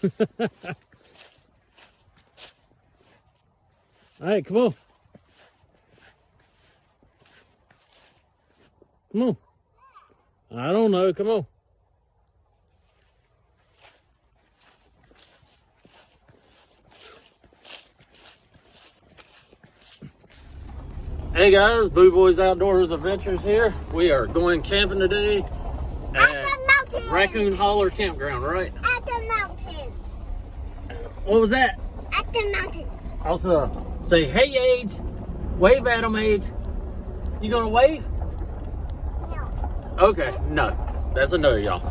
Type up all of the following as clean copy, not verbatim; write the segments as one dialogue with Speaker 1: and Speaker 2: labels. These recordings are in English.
Speaker 1: All right, come on. Come on. I don't know. Come on. Hey guys, Boo Boys Outdoors Adventures here. We are going camping today
Speaker 2: at the mountains.
Speaker 1: Raccoon Holar Campground, right?
Speaker 2: At the mountains.
Speaker 1: What was that?
Speaker 2: At the mountains.
Speaker 1: Also, say, hey, Age. Wave at them, Age. You gonna wave?
Speaker 2: No.
Speaker 1: Okay, no. That's a no, y'all.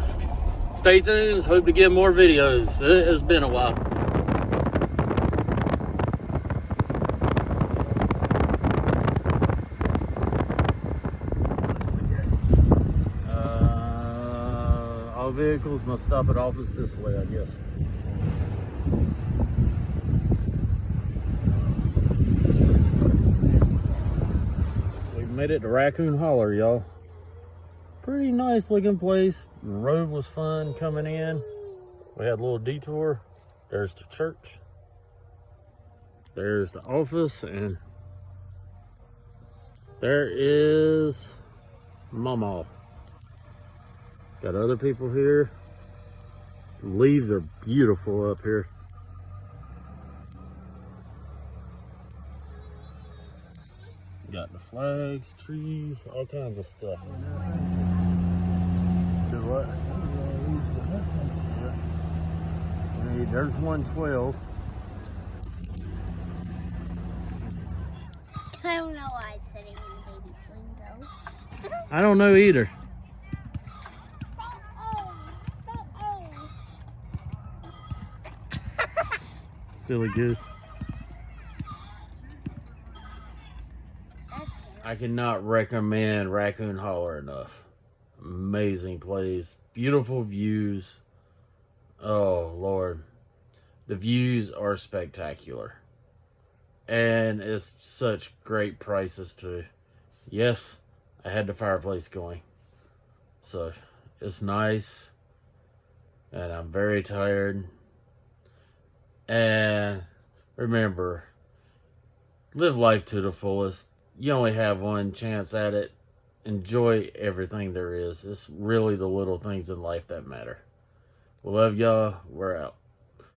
Speaker 1: Stay tuned. Hope to get more videos. It's been a while. All vehicles must stop at office this way, I guess. We've made it to Raccoon Holler, y'all. Pretty nice looking place. The road was fun coming in. We had a little detour. There's the church. There's the office, and there is Mama. Got other people here. The leaves are beautiful up here. Got the flags, trees, all kinds of stuff. Do what? There's 112.
Speaker 2: I don't know why I'm sitting in the baby swing though.
Speaker 1: I don't know either. Silly goose. I cannot recommend Raccoon Holler enough. Amazing place. Beautiful views. Oh, Lord. The views are spectacular. And it's such great prices too. Yes, I had the fireplace going. So, it's nice. And I'm very tired. And remember, live life to the fullest. You only have one chance at it. Enjoy everything there is. It's really the little things in life that matter. We love y'all. We're out.